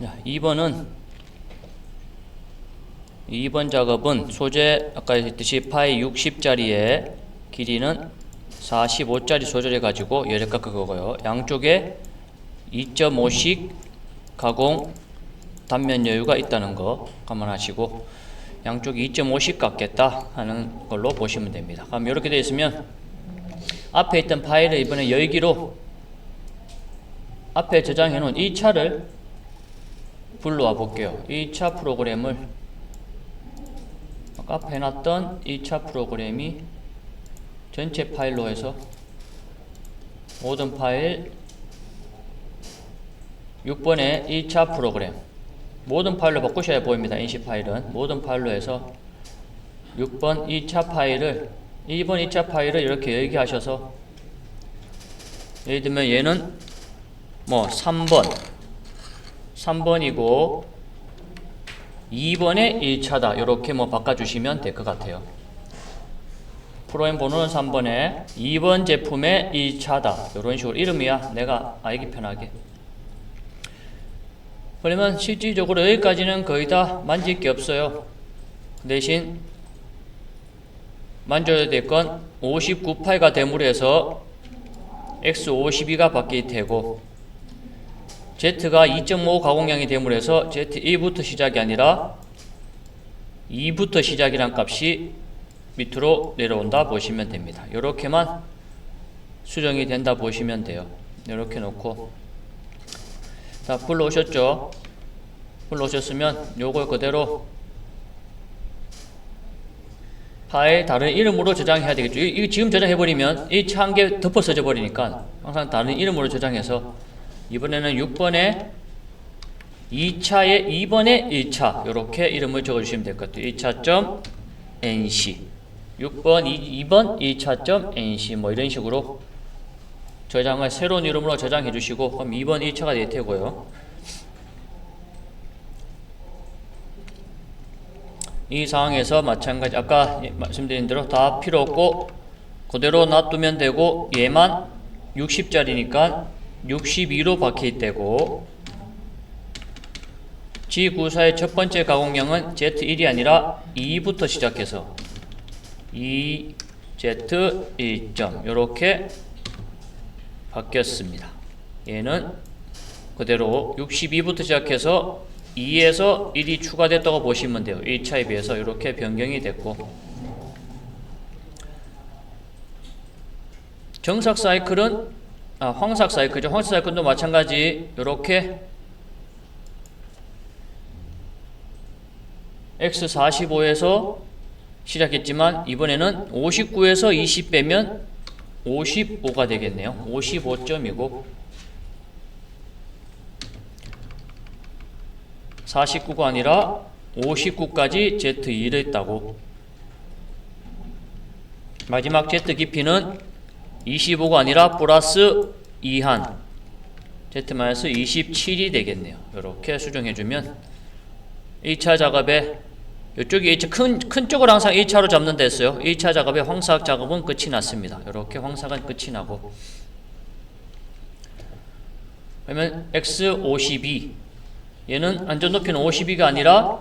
자, 2번 작업은 소재 아까 했듯이 파이 60짜리에 길이는 45짜리 소재를 가지고 열역각 그거고요. 양쪽에 2.5씩 가공 단면 여유가 있다는 거 감안하시고 양쪽이 2.5씩 깎겠다 하는 걸로 보시면 됩니다. 그럼 이렇게 되어 있으면 앞에 있던 파일을 이번에 열기로 앞에 저장해 놓은 이 차를 불러와 볼게요. 2차 프로그램을 아까 앞에 해놨던 2차 프로그램이 전체 파일로 해서 모든 파일 6번의 2차 프로그램 모든 파일로 바꾸셔야 보입니다. 인시 파일은 모든 파일로 해서 6번 2차 파일을 2번 2차 파일을 이렇게 열기 하셔서 예를 들면 얘는 뭐 3번이고 2번의 1차다 이렇게 뭐 바꿔주시면 될 것 같아요. 프로그램 번호는 3번에 2번 제품의 1차다 이런 식으로 이름이야 내가 알기 편하게. 그러면 실질적으로 여기까지는 거의 다 만질 게 없어요. 대신 만져야 될 건 59파이가 대물에서 X52가 바뀔 테고 Z가 2.5 가공량이 대물에서 Z1부터 시작이 아니라 2부터 시작이란 값이 밑으로 내려온다 보시면 됩니다. 이렇게만 수정이 된다 보시면 돼요. 이렇게 놓고 자 불러오셨죠? 불러오셨으면 요걸 그대로 파일 다른 이름으로 저장해야 되겠죠. 이거 지금 저장해버리면 이 차 한 개 덮어 써져 버리니까 항상 다른 이름으로 저장해서 이번에는 6번에 2차에 2번에 1차 이렇게 이름을 적어주시면 될 것 같아요. 1차.nc 6번 2번 1차.nc 뭐 이런 식으로 저장을 새로운 이름으로 저장해 주시고 그럼 2번 1차가 될 테고요. 이 상황에서 마찬가지 아까 말씀드린 대로 다 필요 없고 그대로 놔두면 되고 얘만 60짜리니까 62로 박힐 때고 G94의 첫 번째 가공량은 Z1이 아니라 2부터 시작해서 2Z1점 이렇게 바뀌었습니다. 얘는 그대로 62부터 시작해서 2에서 1이 추가됐다고 보시면 돼요. 1차에 비해서 이렇게 변경이 됐고 정삭 사이클은 황삭 사이클이죠. 황삭 사이클도 마찬가지 이렇게 X45에서 시작했지만 이번에는 59에서 20 빼면 55가 되겠네요. 55점이고 49가 아니라 59까지 Z2를 했다고. 마지막 Z 깊이는 25가 아니라 플러스 2한 Z-27이 되겠네요. 이렇게 수정해주면 1차 작업에 이쪽이 큰 쪽을 항상 1차로 잡는 데 했어요. 1차 작업의 황삭 작업은 끝이 났습니다. 이렇게 황삭은 끝이 나고 그러면 X52 얘는 안전 높이는 52가 아니라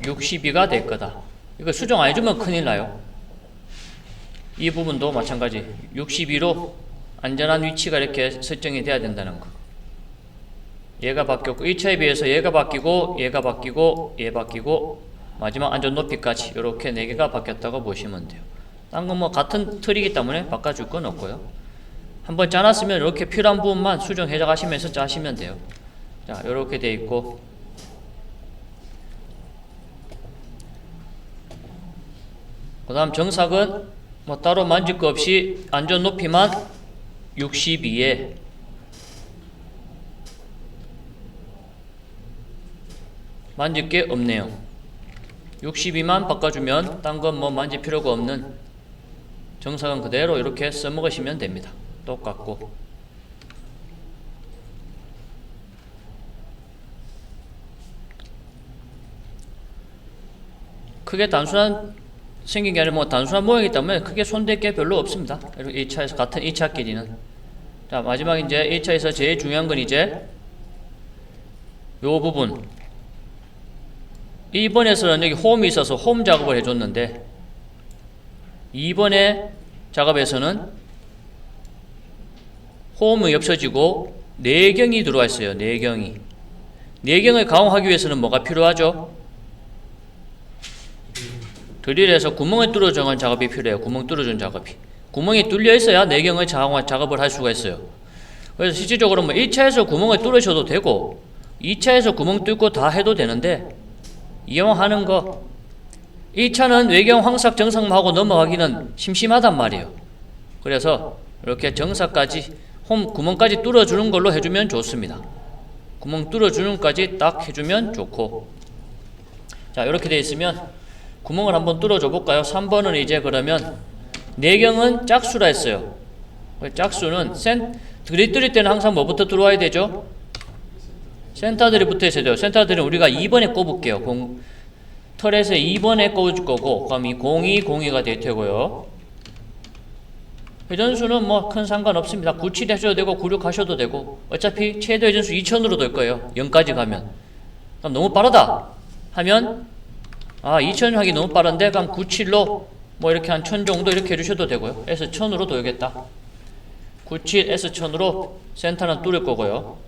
62가 될 거다. 이거 수정 안 해주면 큰일 나요. 이 부분도 마찬가지 62로 안전한 위치가 이렇게 설정이 돼야 된다는 거. 얘가 바뀌었고 1차에 비해서 얘가 바뀌고 얘가 바뀌고 얘 바뀌고 마지막 안전 높이까지 이렇게 4개가 바뀌었다고 보시면 돼요. 딴 건 뭐 같은 틀이기 때문에 바꿔줄 건 없고요. 한번 짜놨으면 이렇게 필요한 부분만 수정해 가시면서 짜시면 돼요. 자, 이렇게 돼 있고 그 다음 정삭은 뭐 따로 만질 거 없이 안전 높이만 62에 만질 게 없네요. 62만 바꿔주면 딴 건 뭐 만질 필요가 없는 정삭은 그대로 이렇게 써먹으시면 됩니다. 똑같고 크게 단순한 생긴 게 아니라 뭐 단순한 모양이기 때문에 크게 손댈 게 별로 없습니다. 1차에서 같은 2차끼리는. 자, 마지막 이제 1차에서 제일 중요한 건 이제 요 부분 1번에서는 여기 홈이 있어서 홈 작업을 해줬는데 2번의 작업에서는 홈이 없어지고 내경이 들어와 있어요. 내경을 가공하기 위해서는 뭐가 필요하죠? 드릴에서 구멍을 뚫어주는 작업이 필요해요. 구멍 뚫어주는 작업이. 구멍이 뚫려 있어야 내경을 작업을 할 수가 있어요. 그래서 실질적으로 뭐 1차에서 구멍을 뚫으셔도 되고 2차에서 구멍 뚫고 다 해도 되는데 이용하는 거 1차는 외경 황삭 정삭만 하고 넘어가기는 심심하단 말이에요. 그래서 이렇게 정삭까지 홈 구멍까지 뚫어주는 걸로 해주면 좋습니다. 구멍 뚫어주는 까지 딱 해주면 좋고, 자 이렇게 되어 있으면 구멍을 한번 뚫어줘 볼까요? 3번은 이제 그러면 내경은 짝수라 했어요. 짝수는 드릴 뚫을 때는 항상 뭐부터 들어와야 되죠? 센터들이 붙어 있어야 돼요. 센터들은 우리가 2번에 꼽을게요. 털에서 2번에 꼽을 거고, 그럼 이 0202가 될 테고요. 회전수는 뭐 큰 상관없습니다. 97 하셔도 되고 96 하셔도 되고, 어차피 최대 회전수 2000으로 될 거예요. 0까지 가면. 그럼 너무 빠르다 하면 2000 하기 너무 빠른데 그럼 97로 뭐 이렇게 한 1000 정도 이렇게 해주셔도 되고요. S 1000으로 돌겠다. 97 S 1000으로 센터는 뚫을 거고요.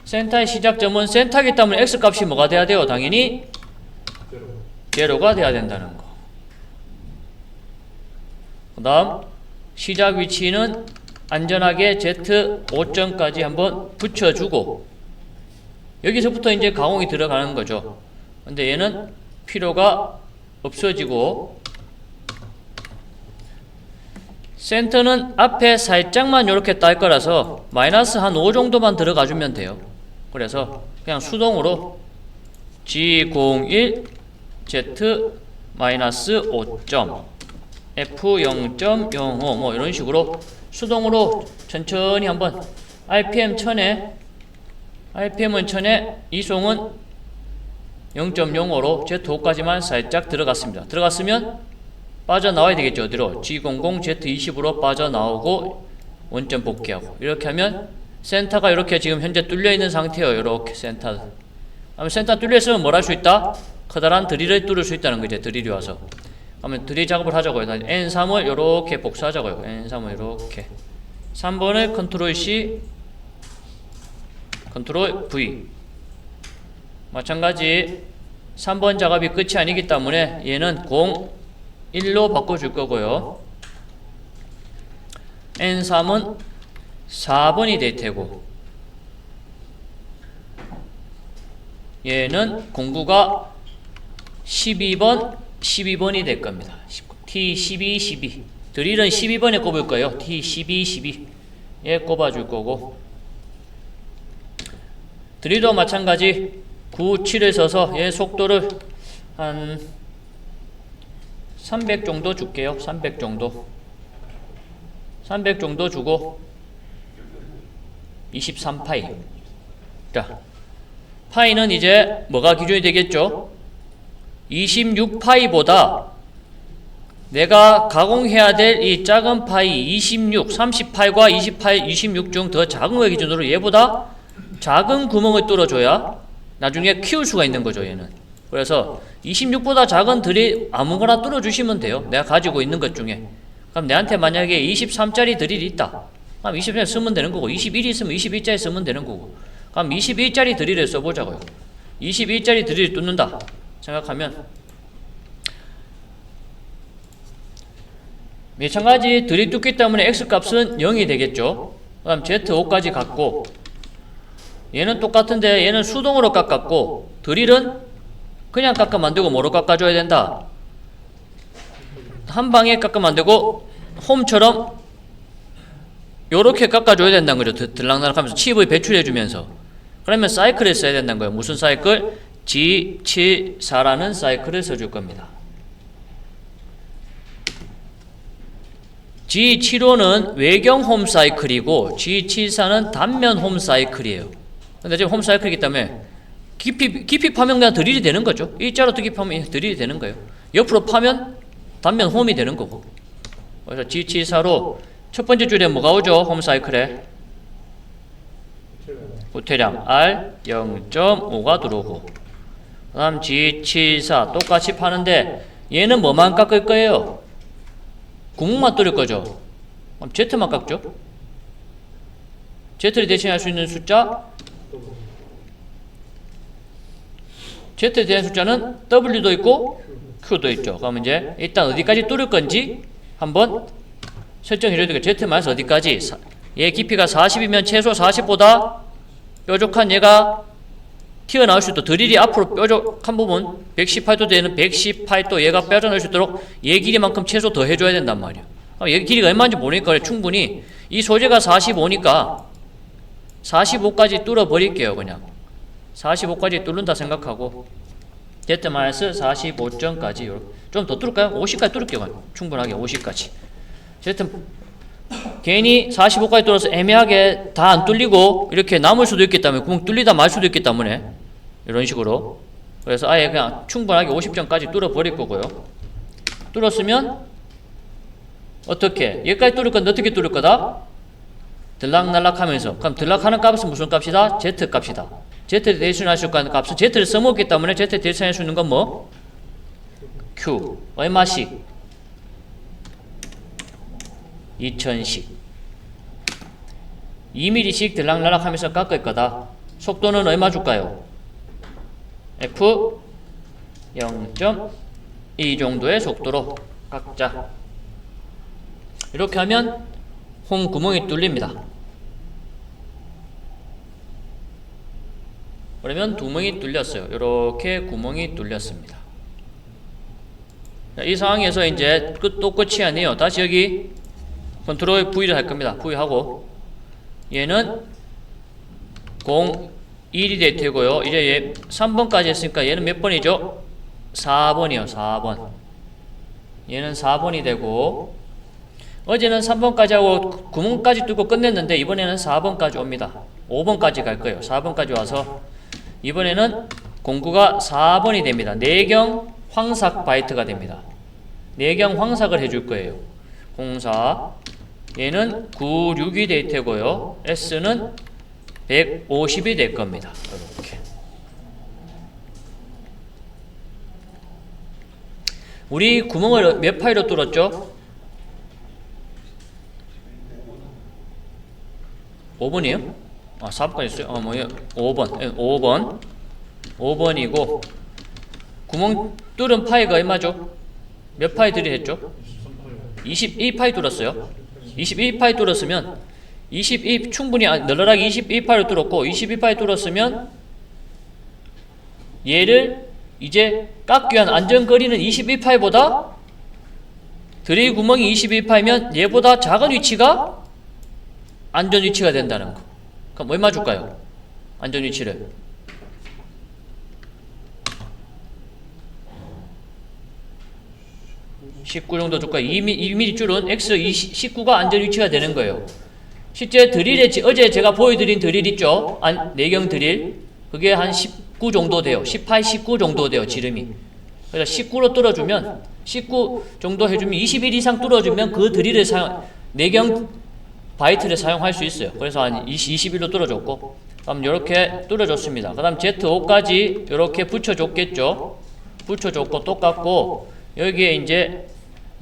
센터의 시작점은 센터이기 때문에 X 값이 뭐가 돼야 돼요? 당연히 제로가 돼야 된다는 거. 그 다음 시작 위치는 안전하게 Z 5점까지 한번 붙여주고, 여기서부터 이제 가공이 들어가는 거죠. 근데 얘는 필요가 없어지고, 센터는 앞에 살짝만 이렇게 딸 거라서 마이너스 한 5 정도만 들어가 주면 돼요. 그래서 그냥 수동으로 G01 Z 마이너스 5점 F 0.05 뭐 이런 식으로 수동으로 천천히 한번 RPM 1000에 RPM은 1000에 이송은 0.05로 Z5까지만 살짝 들어갔습니다. 들어갔으면 빠져나와야 되겠죠. 어디로? G00 Z20으로 빠져나오고 원점 복귀하고, 이렇게 하면 센터가 이렇게 지금 현재 뚫려있는 상태예요. 이렇게 센터. 그러면 센터 뚫려있으면 뭘 할 수 있다? 커다란 드릴을 뚫을 수 있다는 거죠. 드릴이 와서. 그러면 드릴 작업을 하자고요. N3을 이렇게 복사하자고요. N3을 이렇게. 3번을 컨트롤 C, 컨트롤 V. 마찬가지 3번 작업이 끝이 아니기 때문에 얘는 01로 바꿔줄 거고요. N3은 4번이 될 테고, 얘는 공구가 12번이 될 겁니다. T12, 12. 드릴은 12번에 꼽을 거예요. T12, 12에 꼽아줄 거고, 드릴도 마찬가지 9, 7을 써서 얘 속도를 한 300 정도 줄게요. 300 정도. 300 정도 주고 23파이. 자, 파이는 이제 뭐가 기준이 되겠죠? 26파이보다 내가 가공해야 될 이 작은 파이 26, 38과 28, 26 중 더 작은 거 기준으로 얘보다 작은 구멍을 뚫어줘야 나중에 키울 수가 있는 거죠, 얘는. 그래서 26보다 작은 드릴 아무거나 뚫어주시면 돼요. 내가 가지고 있는 것 중에. 그럼 내한테 만약에 23짜리 드릴이 있다. 그럼 20짜리 쓰면 되는 거고, 21이 있으면 21짜리 쓰면 되는 거고, 그럼 21짜리 드릴을 써보자고요. 21짜리 드릴을 뚫는다 생각하면, 마찬가지 드릴 뚫기 때문에 X값은 0이 되겠죠. 그 다음 Z5까지 갔고, 얘는 똑같은데 얘는 수동으로 깎았고, 드릴은 그냥 깎아 만들고 뭐로 깎아줘야 된다? 한 방에 깎아 만들고 홈처럼 요렇게 깎아줘야 된다는 거죠. 들락날락 하면서 칩을 배출해주면서. 그러면 사이클을 써야 된다는 거예요. 무슨 사이클? G74라는 사이클을 써줄 겁니다. G75는 외경 홈 사이클이고 G74는 단면 홈 사이클이에요. 근데 지금 홈 사이클이기 때문에 깊이 파면 그냥 드릴이 되는 거죠. 일자로 깊이 파면 드릴이 되는 거예요. 옆으로 파면 단면 홈이 되는 거고. 그래서 G74로 첫 번째 줄에 뭐가 오죠? 홈 사이클에 구태량 R 0.5가 들어오고, 그 다음 G74 똑같이 파는데 얘는 뭐만 깎을 거예요? 구멍만 뚫을 거죠. 그럼 Z만 깎죠. Z를 대신할 수 있는 숫자, Z에 대한 숫자는 W도 있고 Q도 있죠. 그럼 이제 일단 어디까지 뚫을 건지 한번 설정해줘야 되겠죠. Z-마이너스 어디까지? 얘 깊이가 40이면 최소 40보다 뾰족한 얘가 튀어나올 수 있도록, 드릴이 앞으로 뾰족한 부분 118도 되는 118도 얘가 빠져나올 수 있도록 얘 길이만큼 최소 더 해줘야 된단 말이야. 얘 길이가 얼마인지 모르니까 충분히 이 소재가 45니까 45까지 뚫어 버릴게요. 그냥 45까지 뚫는다 생각하고 Z-45점까지 좀 더 뚫을까요? 50까지 뚫을게요. 충분하게 50까지. Z 괜히 45까지 뚫어서 애매하게 다 안 뚫리고 이렇게 남을 수도 있기 때문에, 구멍 뚫리다 말 수도 있기 때문에 이런 식으로, 그래서 아예 그냥 충분하게 50점까지 뚫어 버릴 거고요. 뚫었으면 어떻게? 여기까지 뚫을 건데 어떻게 뚫을 거다? 들락날락 하면서. 그럼 들락하는 값은 무슨 값이다? Z 값이다. Z를 대신할 수 있는 값은 Z를 써먹기 때문에 Z를 대신할 수 있는 건 뭐? Q. 얼마씩? 2000씩. 2mm씩 들락날락 하면서 깎을 거다. 속도는 얼마 줄까요? F 0.2 정도의 속도로 깎자. 이렇게 하면 홈 구멍이 뚫립니다. 그러면 구멍이 뚫렸어요. 이렇게 구멍이 뚫렸습니다. 이 상황에서 이제 또 끝이 아니에요. 다시 여기 컨트롤 V를 할 겁니다. V 하고, 얘는 01이 될 테고요. 이제 얘 3번까지 했으니까 얘는 몇 번이죠? 4번이요. 4번. 얘는 4번이 되고, 어제는 3번까지 하고 구멍까지 뚫고 끝냈는데 이번에는 4번까지 옵니다. 5번까지 갈 거예요. 4번까지 와서 이번에는 공구가 4번이 됩니다. 내경 황삭 바이트가 됩니다. 내경 황삭을 해줄 거예요. 04. 얘는 96이 될 테고요. S는 150이 될 겁니다. 이렇게. 우리 구멍을 몇 파이로 뚫었죠? 5번이에요? 아, 4번까지 있어요? 5번. 5번이고, 구멍 뚫은 파이가 얼마죠? 몇 파이 들이했죠? 22파이 뚫었어요. 22파이 뚫었으면, 22, 충분히 널널하게 22파이를 뚫었고, 22파이 뚫었으면, 얘를 이제 깎기 위한 안전거리는 22파이보다, 드릴 구멍이 22파이면 얘보다 작은 위치가 안전 위치가 된다는 거. 그럼 얼마 줄까요? 안전 위치를. 19 정도 줄까요? 2mm 줄은 X 19가 안전 위치가 되는 거예요. 실제 드릴에, 어제 제가 보여드린 드릴 있죠? 내경 드릴. 그게 한 19 정도 돼요. 18, 19 정도 돼요, 지름이. 그래서 19로 뚫어주면, 19 정도 해주면 21 이상 뚫어주면 그 드릴을 내경 바이트를 사용할 수 있어요. 그래서 한 21로 뚫어줬고, 그럼 이렇게 뚫어줬습니다. 그 다음 Z5까지 이렇게 붙여줬겠죠. 붙여줬고 똑같고, 여기에 이제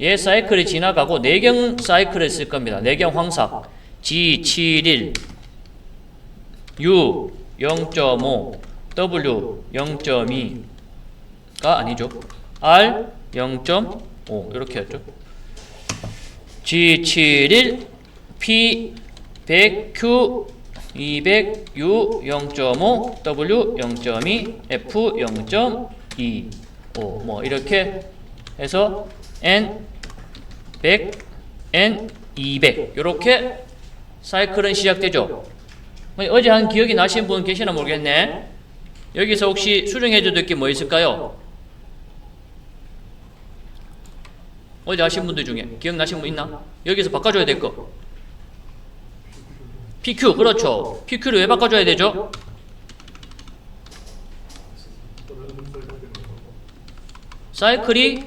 얘 사이클이 지나가고 내경 사이클을 쓸 겁니다. 내경 황삭 G71 U 0.5 W 0.2가 아니죠. R 0.5 이렇게 했죠. G71 P 100 Q 200 U 0.5 W 0.2 F 0.2 5 뭐 이렇게 해서 N 100 N 200 이렇게 사이클은 시작되죠. 어제 한 기억이 나신 분 계시나 모르겠네. 여기서 혹시 수정해줘야 될 게 뭐 있을까요? 어제 하신 분들 중에 기억나신 분 있나? 여기서 바꿔줘야 될 거. PQ, 그렇죠. PQ를 왜 바꿔줘야 되죠? 사이클이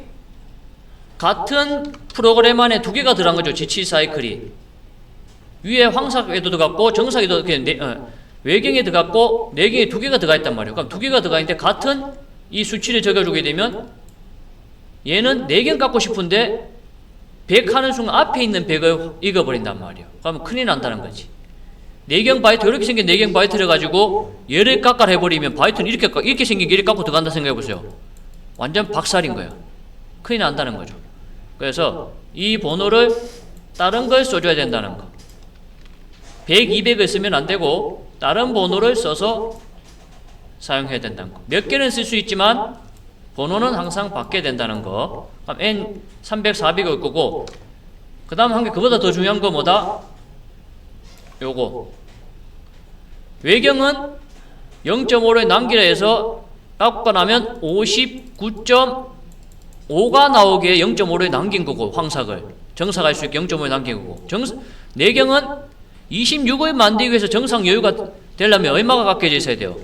같은 프로그램 안에 두 개가 들어간 거죠. 지치 사이클이. 위에 황삭에도 들어갔고 정삭에도 외경에 들어갔고 내경에 두 개가 들어가 있단 말이에요. 그럼 두 개가 들어가 있는데 같은 이 수치를 적어주게 되면 얘는 내경 갖고 싶은데 100 하는 순간 앞에 있는 100을 읽어버린단 말이에요. 그러면 큰일 난다는 거지. 내경 바이트, 이렇게 생긴 내경 바이트를 가지고 얘를 깎아 해버리면 바이트는 이렇게 생긴 게 이렇게 깎고 들어간다 생각해보세요. 완전 박살인 거야. 큰일 난다는 거죠. 그래서 이 번호를 다른 걸 써줘야 된다는 거. 100, 200을 쓰면 안 되고 다른 번호를 써서 사용해야 된다는 거. 몇 개는 쓸 수 있지만 번호는 항상 바뀌어야 된다는 거. 그럼 N 300, 400일 거고, 그 다음 한 개 그보다 더 중요한 거 뭐다? 요거. 외경은 0.5를 남기라 해서 깎고 나면 59.5가 나오게 0.5를 남긴 거고, 황삭을. 정삭할 수 있게 0.5를 남긴 거고. 내경은 26을 만들기 위해서 정상 여유가 되려면 얼마가 깎여져 있어야 돼요?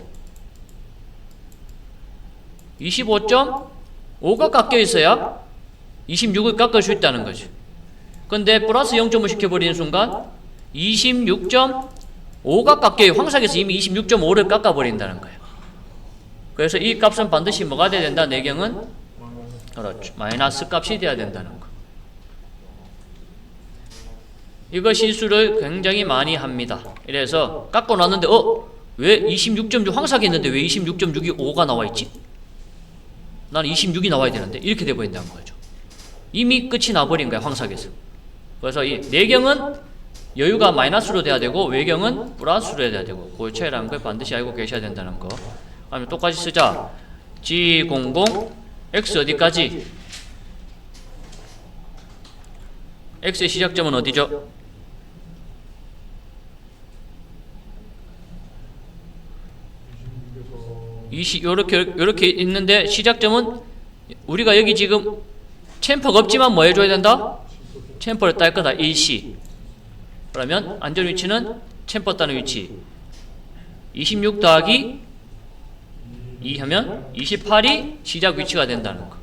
25.5가 깎여 있어야 26을 깎을 수 있다는 거죠. 근데 플러스 0.5 시켜버리는 순간 26.5가 깎여요. 황삭에서 이미 26.5를 깎아버린다는 거예요. 그래서 이 값은 반드시 뭐가 돼야 된다? 내경은 그렇죠. 마이너스 값이 돼야 된다는 거. 이거 실수를 굉장히 많이 합니다. 이래서 깎고 났는데 왜 26.6 황삭했는데 왜 26.6이 5가 나와 있지? 나는 26이 나와야 되는데 이렇게 돼버린다는 거죠. 이미 끝이 나버린 거야, 황삭에서. 그래서 이 내경은 여유가 마이너스로 돼야 되고 외경은 플러스로 해야 되고 그 차이라는 걸 반드시 알고 계셔야 된다는 거. 그러면 똑같이 쓰자. G00 X 어디까지? X의 시작점은 어디죠? 요렇게 있는데 시작점은 우리가 여기 지금 챔퍼가 없지만 뭐 해줘야 된다? 챔퍼를 딸 거다. AC. 그러면 안전 위치는 챔퍼 따는 위치 26 더하기 2 하면 28이 시작 위치가 된다는 거.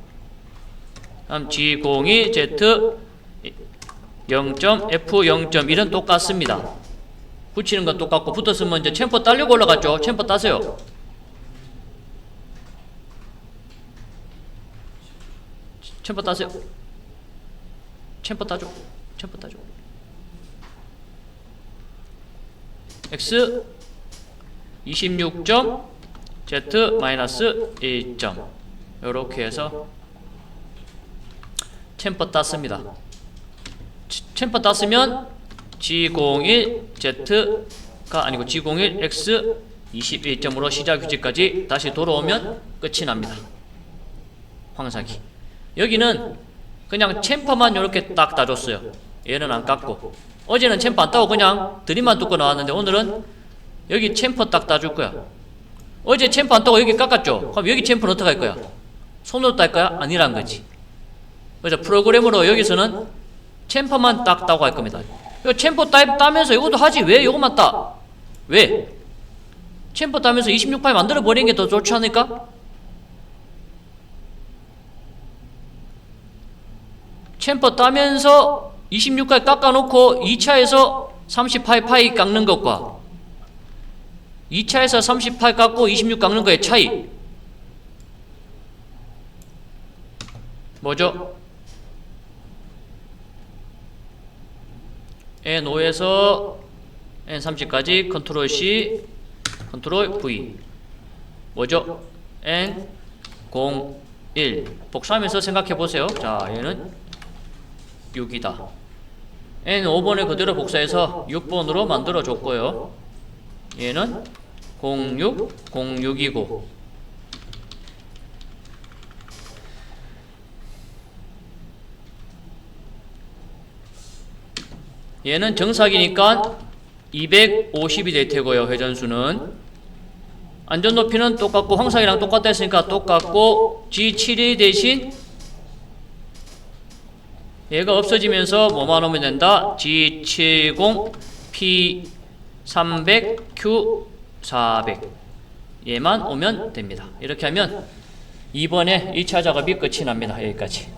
다음 G02 Z 0.F0.1은 똑같습니다. 붙이는 건 똑같고 붙었으면 이제 챔퍼 따려고 올라갔죠. 챔퍼 따세요. 챔퍼 따세요. 챔퍼 따줘. 챔퍼 따줘. X 26점 Z 마이너스 1점 요렇게 해서 챔퍼 땄습니다. 챔퍼 땄으면 G01Z가 아니고 G01X 21점으로 시작 위치까지 다시 돌아오면 끝이 납니다. 황삭이. 여기는 그냥 챔퍼만 이렇게 딱 따줬어요. 얘는 안 깎고. 어제는 챔퍼 안 따고 그냥 드림만 뚫고 나왔는데 오늘은 여기 챔퍼 딱 따줄 거야. 어제 챔퍼 안 따고 여기 깎았죠? 그럼 여기 챔퍼는 어떻게 할 거야? 손으로 딸 거야? 아니란 거지. 그래서 프로그램으로 여기서는 챔퍼만 딱 따고 할 겁니다. 챔퍼 따면서 이것도 하지 왜 이것만 따? 왜? 챔퍼 따면서 26파일 만들어 버리는 게 더 좋지 않을까? 챔퍼 따면서 26까지 깎아놓고 2차에서 38파이 깎는 것과 2차에서 38 깎고 26 깎는 거의 차이 뭐죠? N5에서 N30까지 컨트롤 C 컨트롤 V 뭐죠? N01 복사하면서 생각해 보세요. 자, 얘는 6이다. N5번을 그대로 복사해서 6번으로 만들어 줬고요. 얘는 06, 06이고 얘는 정삭이니까 250이 될 테고요. 회전수는 안전 높이는 똑같고 황삭이랑 똑같다 했으니까 똑같고 G71 대신 얘가 없어지면서 뭐만 오면 된다? G70 P300 Q400 얘만 오면 됩니다. 이렇게 하면 이번에 1차 작업이 끝이 납니다. 여기까지.